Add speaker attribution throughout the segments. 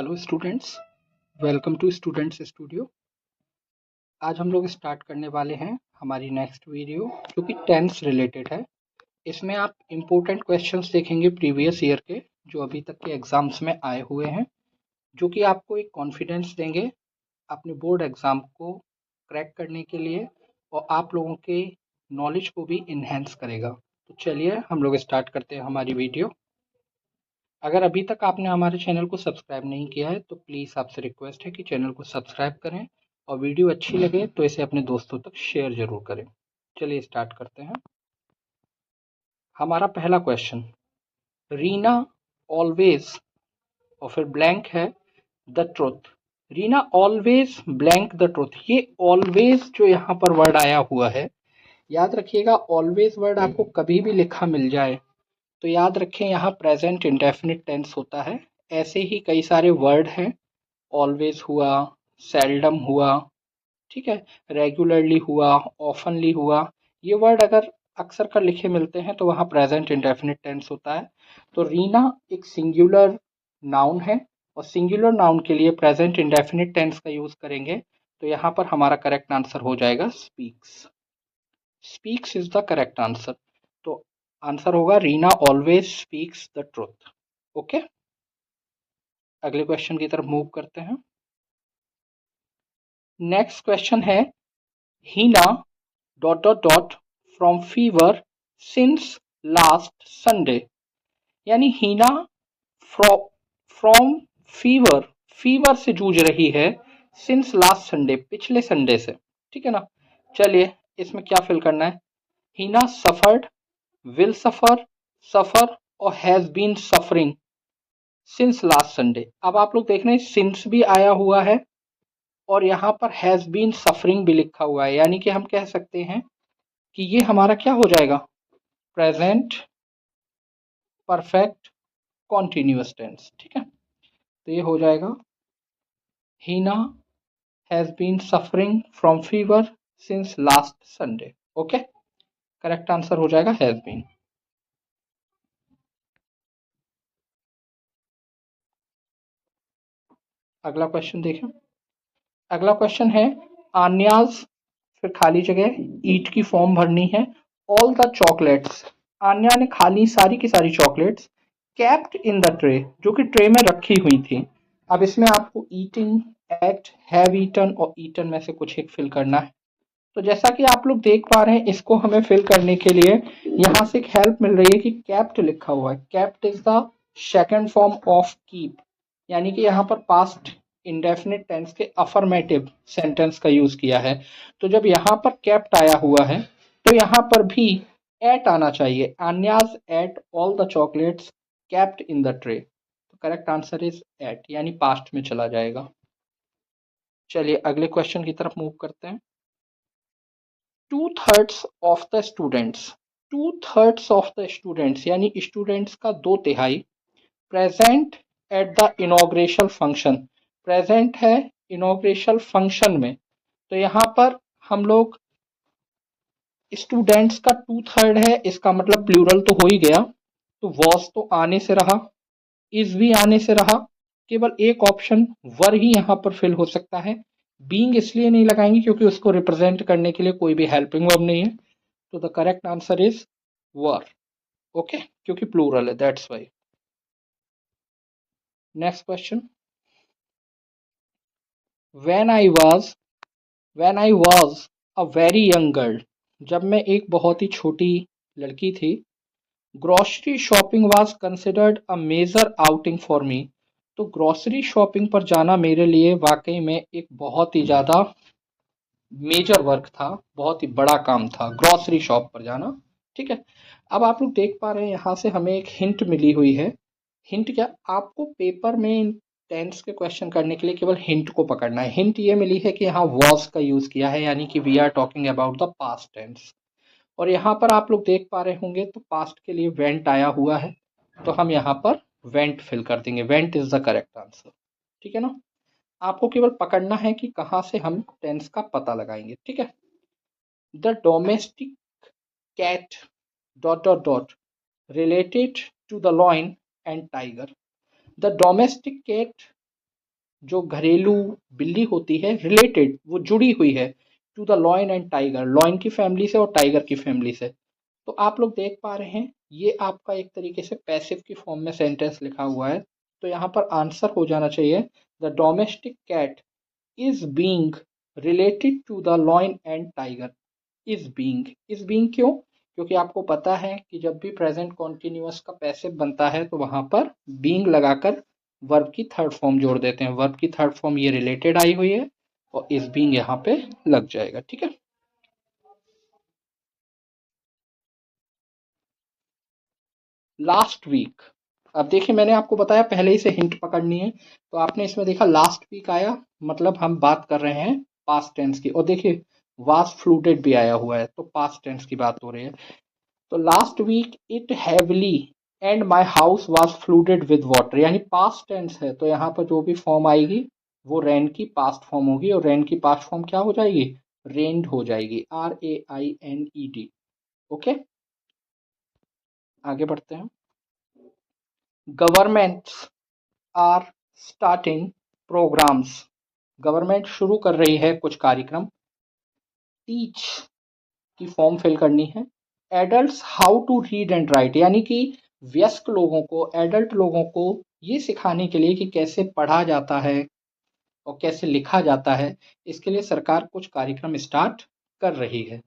Speaker 1: Hello students, welcome to students studio. आज हम लोग स्टार्ट करने वाले हैं हमारी नेक्स्ट वीडियो जो कि टेंस रिलेटेड है। इसमें आप इम्पोर्टेंट क्वेश्चंस देखेंगे प्रीवियस ईयर के जो अभी तक के एग्जाम्स में आए हुए हैं, जो कि आपको एक कॉन्फिडेंस देंगे अपने बोर्ड एग्जाम को क्रैक करने के लिए और आप लोगों के नॉलेज को भी इन्हेंस करेगा। तो चलिए हम लोग स्टार्ट करते हैं हमारी वीडियो। अगर अभी तक आपने हमारे चैनल को सब्सक्राइब नहीं किया है तो प्लीज़ आपसे रिक्वेस्ट है कि चैनल को सब्सक्राइब करें और वीडियो अच्छी लगे तो इसे अपने दोस्तों तक शेयर जरूर करें। चलिए स्टार्ट करते हैं। हमारा पहला क्वेश्चन, रीना ऑलवेज और फिर ब्लैंक है the truth. Reena always blank the truth. ये ऑलवेज जो यहाँ पर वर्ड आया हुआ है, याद रखिएगा ऑलवेज वर्ड आपको कभी भी लिखा मिल जाए तो याद रखें यहाँ प्रेजेंट इंडेफिनिट टेंस होता है। ऐसे ही कई सारे वर्ड हैं, ऑलवेज हुआ, सेल्डम हुआ, ठीक है, रेगुलरली हुआ, ऑफनली हुआ। ये वर्ड अगर अक्सर कर लिखे मिलते हैं तो वहाँ प्रेजेंट इंडेफिनिट टेंस होता है। तो रीना एक सिंगुलर नाउन है और सिंगुलर नाउन के लिए प्रेजेंट इंडेफिनिट टेंस का यूज करेंगे तो यहाँ पर हमारा करेक्ट आंसर हो जाएगा speaks. Speaks is the correct answer. तो आंसर होगा Reena always speaks the truth. Okay, अगले क्वेश्चन की तरफ मूव करते हैं। नेक्स्ट क्वेश्चन है, Heena dot dot dot from fever since last Sunday. यानी हीना फ्रॉम फीवर, फीवर से जूझ रही है सिंस लास्ट संडे, पिछले संडे से, ठीक है ना। चलिए इसमें क्या फिल करना है। हीना सफर्ड, विल सफर, सफर और has been suffering since last Sunday. अब आप लोग देख रहे हैं सिंस भी आया हुआ है और यहाँ पर हैज बीन सफरिंग भी लिखा हुआ है, यानी कि हम कह सकते हैं कि ये हमारा क्या हो जाएगा, प्रेजेंट परफेक्ट कॉन्टिन्यूअस टेंस, ठीक है। तो ये हो जाएगा Heena has been suffering from fever since last Sunday. Okay, correct answer हो जाएगा हैज बीन। अगला क्वेश्चन देखें। अगला क्वेश्चन है, आन्याज फिर खाली जगह ईट की फॉर्म भरनी है। ऑल द चॉकलेट्स, आन्या ने खाली सारी की सारी chocolates kept in the tray, जो कि ट्रे में रखी हुई थी। अब इसमें आपको ईटिंग, एट, हैव ईटन और ईटन में से कुछ एक फिल करना है। तो जैसा कि आप लोग देख पा रहे हैं, इसको हमें फिल करने के लिए यहाँ से एक हेल्प मिल रही है कि केप्ट लिखा हुआ है। Kept is the second form of keep, यानी कि यहाँ पर पास्ट इंडेफिनिट टेंस के अफर्मेटिव सेंटेंस का यूज किया है। तो जब यहाँ पर केप्ट आया हुआ है तो यहाँ पर भी एट आना चाहिए। Aanya's ate all the chocolates kept in the tray. तो करेक्ट आंसर इज एट, यानी पास्ट में चला जाएगा। चलिए अगले क्वेश्चन की तरफ मूव करते हैं। 2/3 of the students, 2/3 of the students यानी स्टूडेंट्स का 2/3 present at the inauguration function. Present है इनॉग्रेशन फंक्शन में, तो यहाँ पर हम लोग स्टूडेंट्स का 2/3 है, इसका मतलब प्लूरल तो हो ही गया। तो वॉज तो आने से रहा, इज भी आने से रहा, केवल एक ऑप्शन वर ही यहाँ पर फिल हो सकता है। बीइंग इसलिए नहीं लगाएंगे क्योंकि उसको रिप्रेजेंट करने के लिए कोई भी हेल्पिंग वर्ब नहीं है। तो the correct answer is were. Okay, क्योंकि प्लूरल है, that's why. Next question, when I was a very young girl, जब मैं एक बहुत ही छोटी लड़की थी। Grocery shopping was considered a major outing for me. तो ग्रोसरी शॉपिंग पर जाना मेरे लिए वाकई में एक बहुत ही ज़्यादा मेजर वर्क था, बहुत ही बड़ा काम था ग्रोसरी शॉप पर जाना, ठीक है। अब आप लोग देख पा रहे हैं यहाँ से हमें एक हिंट मिली हुई है। हिंट क्या, आपको पेपर में टेंस के क्वेश्चन करने के लिए केवल हिंट को पकड़ना है। हिंट ये मिली है कि यहाँ वॉज का यूज किया है, यानी कि we are talking about the past tense. और यहाँ पर आप लोग देख पा रहे होंगे तो पास्ट के लिए वेंट आया हुआ है, तो हम यहाँ पर वेंट फिल कर देंगे। Went is the correct answer, ठीक है ना। आपको केवल पकड़ना है कि कहाँ से हम टेंस का पता लगाएंगे, ठीक है। The domestic cat dot dot dot related to the lion and tiger. The domestic cat जो घरेलू बिल्ली होती है रिलेटेड, वो जुड़ी हुई है to the lion and tiger, lion की फैमिली से और टाइगर की फैमिली से। तो आप लोग देख पा रहे हैं ये आपका एक तरीके से पैसिव की फॉर्म में सेंटेंस लिखा हुआ है। तो यहाँ पर आंसर हो जाना चाहिए the domestic cat is being related to the lion and tiger. Is being क्यों? क्योंकि आपको पता है कि जब भी प्रेजेंट कॉन्टिन्यूअस का पैसिव बनता है तो वहां पर बीइंग लगाकर वर्ब की थर्ड फॉर्म जोड़ देते हैं। वर्ब की थर्ड फॉर्म ये रिलेटेड आई हुई है और इज बीइंग यहाँ पे लग जाएगा। ठीक है, लास्ट वीक। अब देखिए मैंने आपको बताया पहले ही से हिंट पकड़नी है, तो आपने इसमें देखा लास्ट वीक आया, मतलब हम बात कर रहे हैं पास्ट टेंस की। और देखिए वाज फ्लूटेड भी आया हुआ है, तो पास्ट टेंस की बात हो रही है। तो last week it heavily and my house was flooded with water, यानी पास्ट टेंस है तो यहाँ पर जो भी फॉर्म आएगी वो रेन की पास्ट फॉर्म होगी, और रेन की पास्ट फॉर्म क्या हो जाएगी? रेन्ड हो जाएगी, RAINED। ओके, आगे बढ़ते हैं। Governments are starting programmes, government शुरू कर रही है कुछ कार्यक्रम। टीच की फॉर्म फिल करनी है। Adults how to read and write, यानी कि वयस्क लोगों को, एडल्ट लोगों को ये सिखाने के लिए कि कैसे पढ़ा जाता है और कैसे लिखा जाता है, इसके लिए सरकार कुछ कार्यक्रम स्टार्ट कर रही है।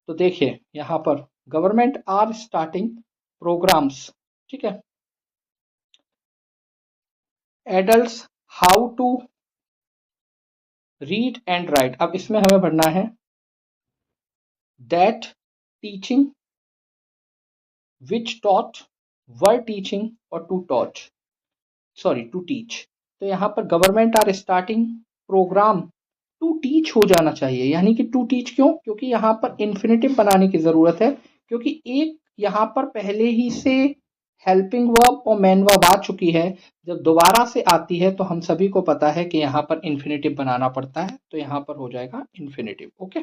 Speaker 1: तो देखिए यहाँ पर गवर्नमेंट आर स्टार्टिंग प्रोग्राम्स, ठीक है। Adults how to read and write, अब इसमें हमें पढ़ना है that teaching which taught, were teaching और to taught, sorry to teach. तो यहाँ पर government are starting program to teach हो जाना चाहिए, यानी कि टू टीच क्यों? क्योंकि यहाँ पर इन्फिनेटिव बनाने की जरूरत है, क्योंकि एक यहाँ पर पहले ही से हेल्पिंग वर्ब और मेन वर्ब आ चुकी है। जब दोबारा से आती है तो हम सभी को पता है कि यहाँ पर इन्फिनेटिव बनाना पड़ता है, तो यहाँ पर हो जाएगा infinitive. Okay,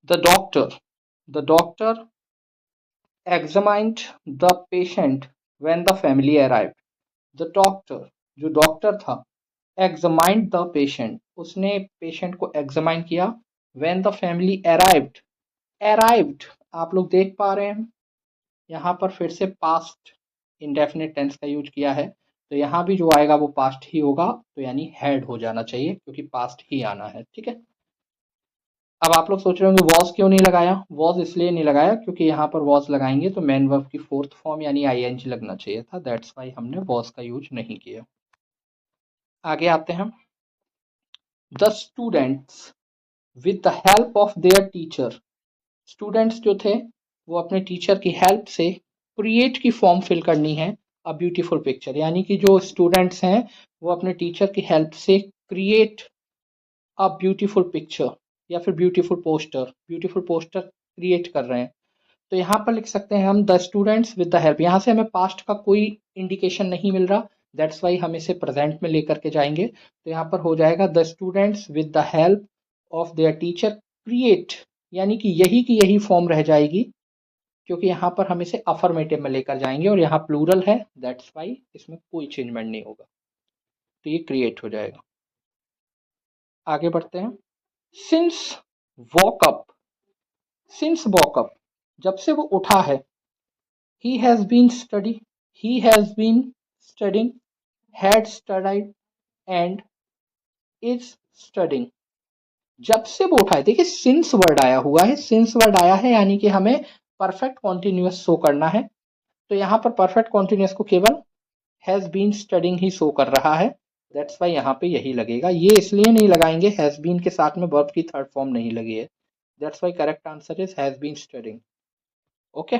Speaker 1: the doctor examined the patient when the family arrived। The doctor, जो डॉक्टर था, examined the patient, उसने पेशेंट को एग्जामाइन किया। when the family arrived आप लोग देख पा रहे हैं यहाँ पर फिर से पास्ट इंडेफिनिट टेंस का यूज किया है, तो यहाँ भी जो आएगा वो पास्ट ही होगा, तो यानी हैड हो जाना चाहिए क्योंकि पास्ट ही आना है। ठीक है, अब आप लोग सोच रहे होंगे वॉज क्यों नहीं लगाया? वॉज इसलिए नहीं लगाया क्योंकि यहाँ पर वॉज लगाएंगे तो मेन वर्ब की फोर्थ फॉर्म यानी आईएनजी लगना चाहिए था, दैट्स वाई हमने वॉज का यूज नहीं किया। आगे आते हैं। The students with the help of their teacher, students जो थे वो अपने टीचर की हेल्प से क्रिएट की फॉर्म फिल करनी है अ ब्यूटीफुल पिक्चर, यानी कि जो स्टूडेंट्स हैं वो अपने टीचर की हेल्प से क्रिएट अ ब्यूटीफुल पिक्चर या फिर ब्यूटीफुल पोस्टर क्रिएट कर रहे हैं। तो यहाँ पर लिख सकते हैं हम the students with the help, यहाँ से हमें पास्ट का कोई इंडिकेशन नहीं मिल रहा, दैट्स वाई हम इसे प्रेजेंट में लेकर के जाएंगे। तो यहाँ पर हो जाएगा the students with the help of their teacher create, यानी कि यही की यही फॉर्म रह जाएगी क्योंकि यहाँ पर हम इसे अफर्मेटिव में लेकर जाएंगे और यहाँ प्लूरल है, दैट्स वाई इसमें कोई चेंजमेंट नहीं होगा, तो ये क्रिएट हो जाएगा। आगे बढ़ते हैं। सिंस वॉकअप, सिंस वॉकअप, जब से वो उठा है। he has been study he has been studying, had studied and is studying। जब से वो उठा है, देखिए सिंस वर्ड आया हुआ है, सिंस वर्ड आया है यानी कि हमें परफेक्ट कॉन्टिन्यूअस शो करना है। तो यहाँ पर परफेक्ट कॉन्टिन्यूअस को केवल हैज बीन स्टडिंग ही शो कर रहा है, दैट्स वाई यहाँ पे यही लगेगा। ये इसलिए नहीं लगाएंगे, हैज बीन के साथ में वर्ब की थर्ड फॉर्म नहीं लगी है, that's why correct answer is has been studying. Okay,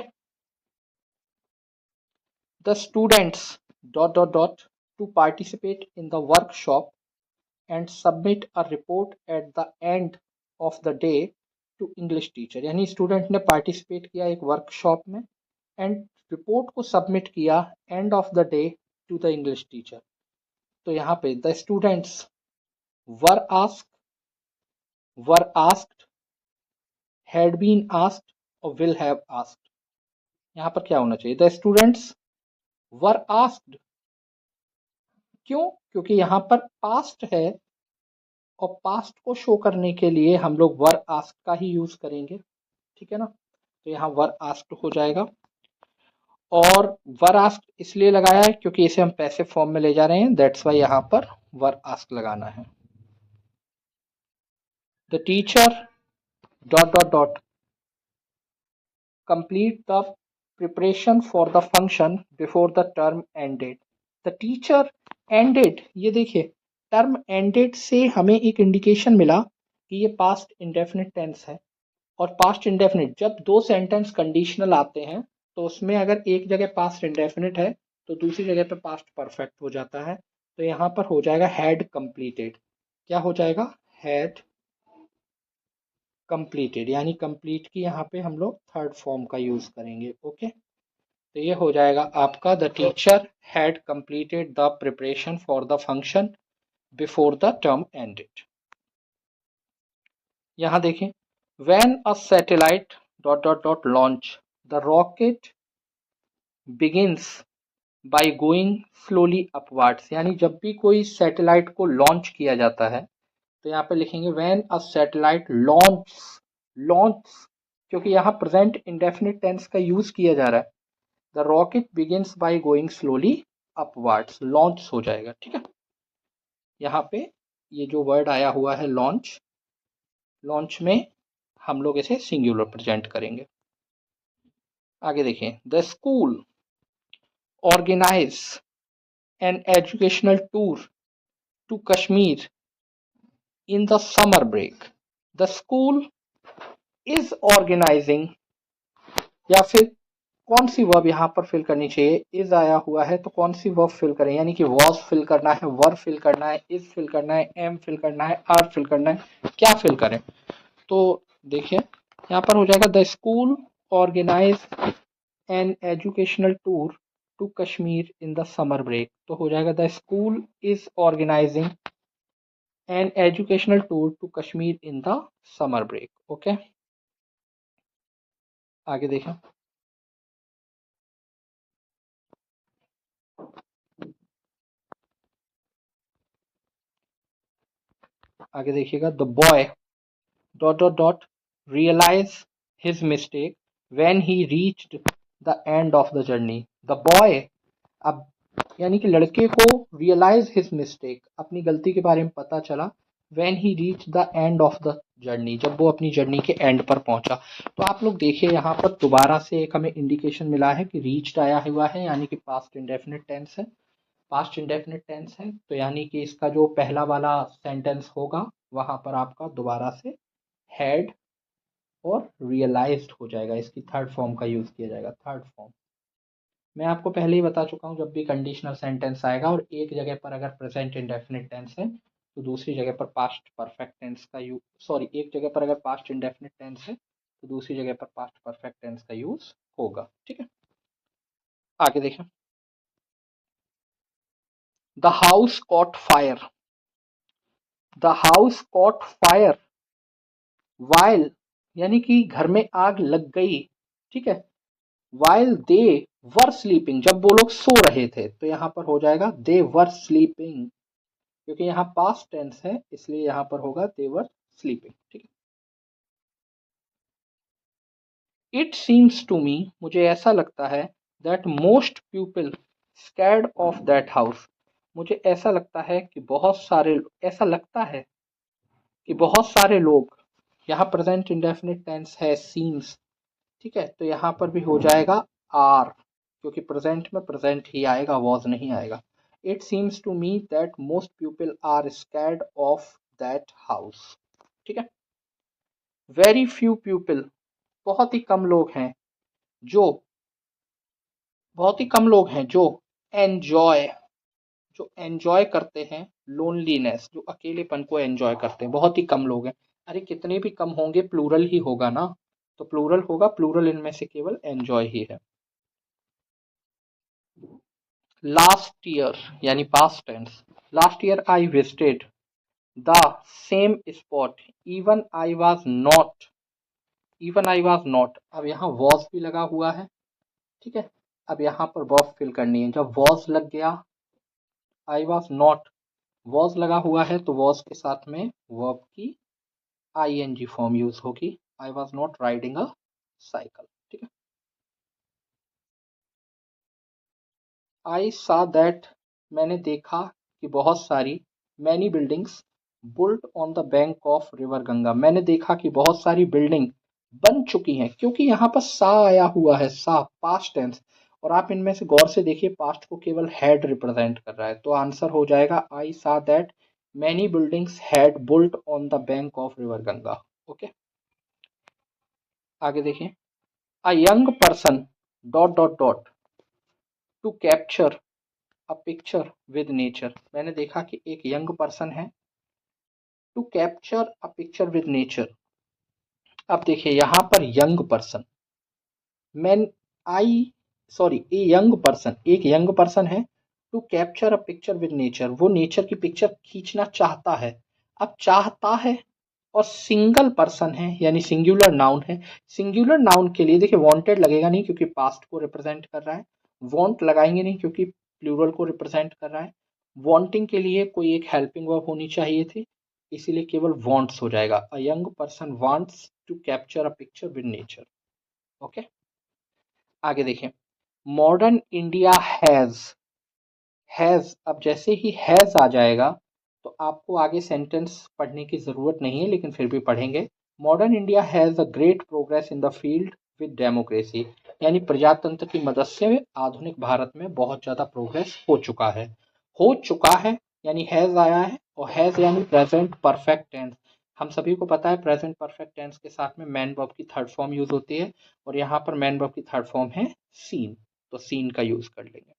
Speaker 1: the students to participate in the workshop and submit a report at the end of the day to English teacher, यानी student ने participate किया एक workshop में and report को submit किया end of the day to the English teacher. तो यहाँ पे the students were asked, were asked, had been asked और विल हैव आस्क्ड। यहाँ पर क्या होना चाहिए? द स्टूडेंट्स वर आस्क्ड क्यों? क्योंकि यहाँ पर पास्ट है और पास्ट को शो करने के लिए हम लोग वर आस्क का ही यूज करेंगे, ठीक है ना। तो यहाँ वर आस्क्ड हो जाएगा। और वर आस्क्ड इसलिए लगाया है क्योंकि इसे हम पैसिव फॉर्म में ले जा रहे हैं, दैट्स वाई यहाँ पर वर आस्क्ड लगाना है। The teacher dot dot dot complete the preparation for the function before the term ended. The teacher ended, ये देखिए टर्म ended से हमें एक इंडिकेशन मिला कि ये पास्ट इंडेफिनिट टेंस है। और पास्ट इंडेफिनिट जब दो सेंटेंस कंडीशनल आते हैं तो उसमें अगर एक जगह पास्ट इंडेफिनिट है तो दूसरी जगह पे पास्ट परफेक्ट हो जाता है। तो यहाँ पर हो जाएगा हैड कंप्लीटेड। क्या हो जाएगा? हैड कंप्लीटेड, यानी कंप्लीट की यहाँ पे हम लोग थर्ड फॉर्म का यूज करेंगे। ओके, तो ये हो जाएगा आपका the teacher had completed the preparation for the function before the term ended. यहां देखें, when a satellite dot dot dot launch the rocket begins by going slowly upwards, यानी जब भी कोई सैटेलाइट को लॉन्च किया जाता है तो यहाँ पे लिखेंगे when a satellite launch. Launch क्योंकि यहाँ प्रेजेंट इंडेफिनिट टेंस का यूज किया जा रहा है। The rocket begins by going slowly upwards, launch हो जाएगा, ठीक है। यहाँ पे ये जो वर्ड आया हुआ है लॉन्च, लॉन्च में हम लोग इसे सिंगुलर प्रेजेंट करेंगे। आगे देखें, the school organise an educational tour to Kashmir in the summer break. The school is organising, या फिर कौन सी वर्ब यहाँ पर फिल करनी चाहिए? इज आया हुआ है तो कौन सी वर्ब फिल करें? यानी कि वॉज फिल करना है, वर फिल करना है, इज फिल करना है, एम फिल करना है, आर फिल करना है, क्या फिल करें? तो देखिए यहाँ पर हो जाएगा the school organise an educational tour to Kashmir in the summer break. तो हो जाएगा the school is organising an educational tour to Kashmir in the summer break. Okay, आगे देखें, आगे देखिएगा, the boy dot dot dot realize his mistake when he reached the end of the journey. The boy, अब यानी कि लड़के को realize his mistake, अपनी गलती के बारे में पता चला, when he reached the end of the journey, जब वो अपनी जर्नी के एंड पर पहुंचा। तो आप लोग देखिए यहाँ पर दोबारा से एक हमें इंडिकेशन मिला है कि reached आया हुआ है, यानी कि पास्ट इंडेफिनिट टेंस है। पास्ट इंडेफिनिट टेंस है तो यानी कि इसका जो पहला वाला सेंटेंस होगा वहां पर आपका दोबारा से हैड और रियलाइज्ड हो जाएगा, इसकी थर्ड फॉर्म का यूज किया जाएगा। थर्ड फॉर्म मैं आपको पहले ही बता चुका हूं, जब भी कंडीशनल सेंटेंस आएगा और एक जगह पर अगर प्रेजेंट इंडेफिनिट टेंस है तो दूसरी जगह पर पास्ट परफेक्ट टेंस का यूज, सॉरी, एक जगह पर अगर पास्ट इंडेफिनिट टेंस है तो दूसरी जगह पर पास्ट परफेक्ट टेंस का यूज होगा, ठीक है। आगे देखें, the house cot fire. The house cot fire while, यानी कि घर में आग लग गई, ठीक है। वाइल दे वर स्लीपिंग, जब वो लोग सो रहे थे, तो यहां पर हो जाएगा दे वर स्लीपिंग, क्योंकि यहाँ पास्ट टेंस है इसलिए यहां पर होगा दे वर स्लीपिंग, ठीक है। इट सीम्स टू मी, मुझे ऐसा लगता है, that most people scared of that house, मुझे ऐसा लगता है कि बहुत सारे, ऐसा लगता है कि बहुत सारे लोग, यहाँ प्रेजेंट इंडेफिनिट टेंस है सीम्स, ठीक है। तो यहाँ पर भी हो जाएगा आर, क्योंकि प्रेजेंट में प्रेजेंट ही आएगा, वॉज नहीं आएगा। It seems to me that most people are scared of that house, ठीक है। वेरी फ्यू पीपल, बहुत ही कम लोग हैं जो, बहुत ही कम लोग हैं जो एंजॉय, जो एंजॉय करते हैं लोनलीनेस, जो अकेलेपन को एंजॉय करते हैं, बहुत ही कम लोग हैं। अरे कितने भी कम होंगे, प्लूरल ही होगा ना, तो प्लूरल होगा, प्लूरल इनमें से केवल एंजॉय ही है। लास्ट ईयर यानी past tense, last year I visited the same spot even I was not, even I was not, अब यहाँ वॉज भी लगा हुआ है, ठीक है। अब यहाँ पर वर्ब फिल करनी है, जब वॉज लग गया आई वॉज नॉट, वॉज लगा हुआ है तो वॉज के साथ में वर्ब की आईएनजी फॉर्म यूज होगी। I was not riding a cycle. ठीक है। आई सा दैट, मैंने देखा कि बहुत सारी, many buildings built on the bank of river Ganga, मैंने देखा कि बहुत सारी बिल्डिंग बन चुकी हैं, क्योंकि यहाँ पर सा आया हुआ है, सा पास्ट टेंस, और आप इनमें से गौर से देखिए पास्ट को केवल हैड रिप्रेजेंट कर रहा है, तो आंसर हो जाएगा I saw that many buildings had built on the bank of river Ganga. Okay, आगे देखिए। A young person dot dot dot to capture a picture with nature, मैंने देखा कि एक यंग पर्सन है to capture a picture with nature. अब देखिए यहाँ पर young person, man I sorry a young person, एक यंग पर्सन है to capture a picture with nature, वो नेचर की पिक्चर खींचना चाहता है। अब चाहता है और सिंगल पर्सन है यानी सिंगुलर नाउन है। सिंगुलर नाउन के लिए देखिए वांटेड लगेगा नहीं क्योंकि पास्ट को रिप्रेजेंट कर रहा है, वांट लगाएंगे नहीं क्योंकि प्लूरल को रिप्रेजेंट कर रहा है, वांटिंग के लिए कोई एक हेल्पिंग वर्ब होनी चाहिए थी, इसीलिए केवल वांट्स हो जाएगा। A young person wants to capture a picture with nature. Okay, आगे देखें। मॉडर्न इंडिया हैज, अब जैसे ही हैज आ जाएगा तो आपको आगे सेंटेंस पढ़ने की जरूरत नहीं है, लेकिन फिर भी पढ़ेंगे। Modern India has a great progress in the field with democracy, यानी प्रजातंत्र की मदद से आधुनिक भारत में बहुत ज्यादा प्रोग्रेस हो चुका है। हो चुका है यानी हैज आया है, और हैज यानी प्रेजेंट परफेक्ट टेंस। हम सभी को पता है प्रेजेंट परफेक्ट टेंस के साथ में मैन वर्ब की थर्ड फॉर्म यूज होती है, और यहाँ पर मैन वर्ब की थर्ड फॉर्म है सीन, तो सीन का यूज कर लेंगे।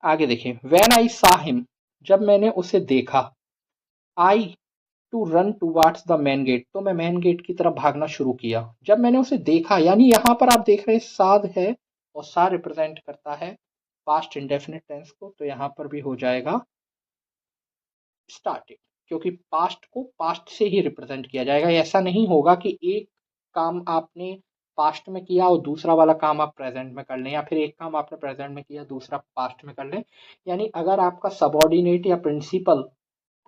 Speaker 1: आगे देखिए। व्हेन आई सा हिम, जब मैंने उसे देखा। I to run towards the main gate, तो मैं मेन गेट की तरफ भागना शुरू किया। जब मैंने उसे देखा, यानी यहां पर आप देख रहे हैं साद है, और सा रिप्रेजेंट करता है पास्ट इंडेफिनिट टेंस को, तो यहां पर भी हो जाएगा स्टार्टेड, क्योंकि पास्ट को पास्ट से ही रिप्रेजेंट किया जाएगा। ऐसा नहीं होगा कि एक काम आपने पास्ट में किया और दूसरा वाला काम आप प्रेजेंट में कर लें, या फिर एक काम आपने प्रेजेंट में किया दूसरा पास्ट में कर लें। यानी अगर आपका सबऑर्डिनेट या प्रिंसिपल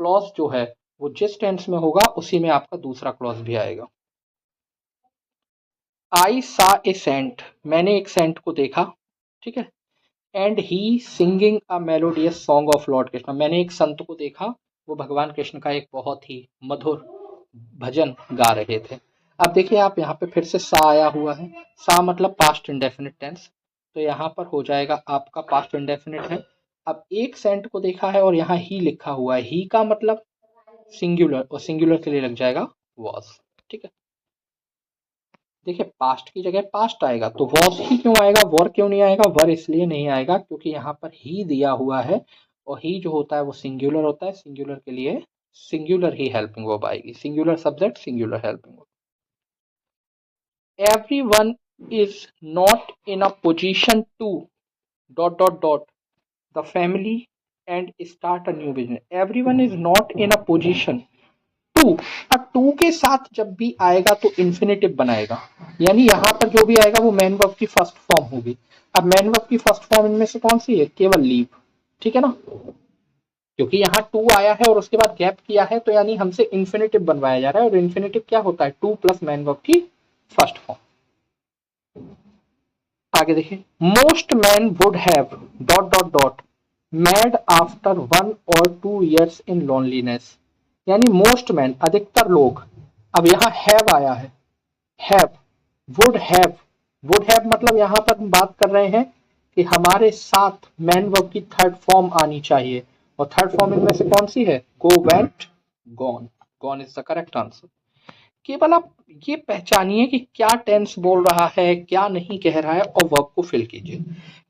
Speaker 1: क्लॉज जो है वो जिस टेंस में होगा उसी में आपका दूसरा क्लॉज भी आएगा। आई सा ए सेंट, मैंने एक सेंट को देखा। ठीक है। And he singing a melodious song of Lord Krishna, मैंने एक संत को देखा, वो भगवान कृष्ण का एक बहुत ही मधुर भजन गा रहे थे। अब देखिए आप यहाँ पे फिर से सा आया हुआ है, सा मतलब पास्ट इंडेफिनिट टेंस, तो यहाँ पर हो जाएगा आपका पास्ट इंडेफिनिट है। अब एक सेंट को देखा है और यहाँ ही लिखा हुआ है, ही का मतलब सिंगुलर, और सिंगुलर के लिए लग जाएगा वॉज। ठीक है। देखिए पास्ट की जगह पास्ट आएगा तो वॉज ही क्यों आएगा, वर क्यों नहीं आएगा, वर इसलिए नहीं आएगा क्योंकि यहाँ पर ही दिया हुआ है, और ही जो होता है वो सिंगुलर होता है, सिंगुलर के लिए सिंगुलर ही हेल्पिंग वर्ब आएगी, singular subject singular helping verb. Everyone is not in a position to dot dot dot the family and start a new business, everyone is not in a position to. अब to के साथ जब भी आएगा तो infinitive बनाएगा, यानी यहां पर जो भी आएगा वो मैन वर्ब की फर्स्ट फॉर्म होगी। अब मैन वर्ब की फर्स्ट फॉर्म इनमें से कौन सी है, केवल लीव। ठीक है ना, क्योंकि यहाँ टू आया है और उसके बाद गैप किया है, तो यानी हमसे इन्फिनेटिव बनवाया जा रहा है, और इन्फिनेटिव क्या होता है, टू प्लस मैन वर्ब की फर्स्ट फॉर्म। आगे देखिए। Most man would have dot dot dot mad after 1 or 2 years in loneliness, यानी मोस्ट मैन अधिकतर लोग, अब यहाँ हैव आया है, have, would have, would have मतलब यहाँ पर हम बात कर रहे हैं कि हमारे साथ मैन वर्ब की थर्ड फॉर्म आनी चाहिए, और थर्ड फॉर्म इनमें से कौन सी है, go, went, gone, gone is the correct answer. केवल आप ये पहचानिए कि क्या टेंस बोल रहा है, क्या नहीं कह रहा है, और वर्ब को फिल कीजिए।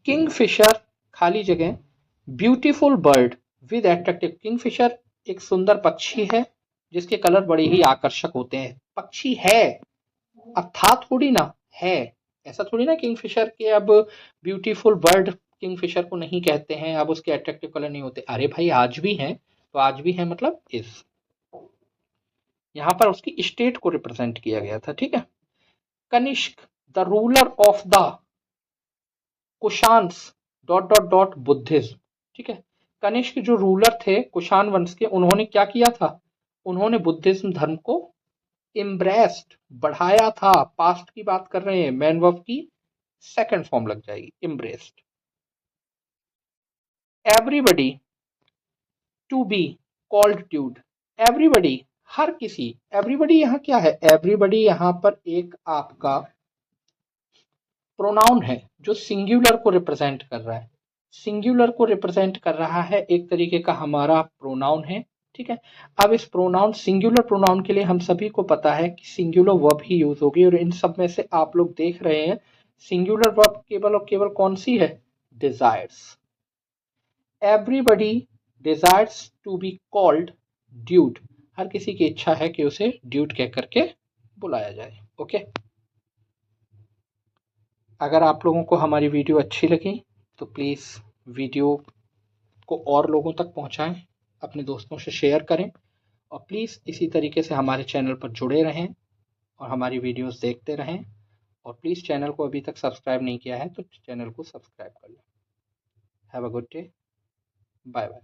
Speaker 1: किंगफिशर खाली जगह, beautiful bird with attractive, Kingfisher एक सुंदर पक्षी है जिसके कलर बड़े ही आकर्षक होते हैं। पक्षी है, अब था थोड़ी ना, है, ऐसा थोड़ी ना किंगफिशर के अब ब्यूटीफुल बर्ड किंगफिशर को नहीं कहते हैं, अब उसके अट्रैक्टिव कलर नहीं होते, अरे भाई आज भी हैं, तो आज भी है मतलब इस, यहाँ पर उसकी स्टेट को रिप्रेजेंट किया गया था। ठीक है। Kanishka the ruler of the Kushans dot dot dot Buddhism. ठीक है। कनिष्क जो रूलर थे कुषाण वंश के, उन्होंने क्या किया था, उन्होंने बुद्धिज्म धर्म को इम्ब्रेस्ड, बढ़ाया था। पास्ट की बात कर रहे हैं, मैन वर्ब की सेकंड फॉर्म लग जाएगी, embraced. Everybody to be called dude, everybody हर किसी, एवरीबडी यहां क्या है, एवरीबडी यहां पर एक आपका प्रोनाउन है जो सिंगुलर को रिप्रेजेंट कर रहा है, सिंगुलर को रिप्रेजेंट कर रहा है, एक तरीके का हमारा प्रोनाउन है, ठीक है। अब इस प्रोनाउन, सिंगुलर प्रोनाउन के लिए हम सभी को पता है कि सिंगुलर वर्ब ही यूज होगी, और इन सब में से आप लोग देख रहे हैं सिंगुलर वर्ब केवल और केवल कौन सी है, desires. Everybody desires to be called dude, हर किसी की इच्छा है कि उसे ड्यूड कह करके बुलाया जाए। ओके, अगर आप लोगों को हमारी वीडियो अच्छी लगी तो प्लीज़ वीडियो को और लोगों तक पहुंचाएं, अपने दोस्तों से शेयर करें, और प्लीज़ इसी तरीके से हमारे चैनल पर जुड़े रहें और हमारी वीडियोस देखते रहें। और प्लीज़ चैनल को अभी तक सब्सक्राइब नहीं किया है तो चैनल को सब्सक्राइब कर लें। Have a good day, bye bye.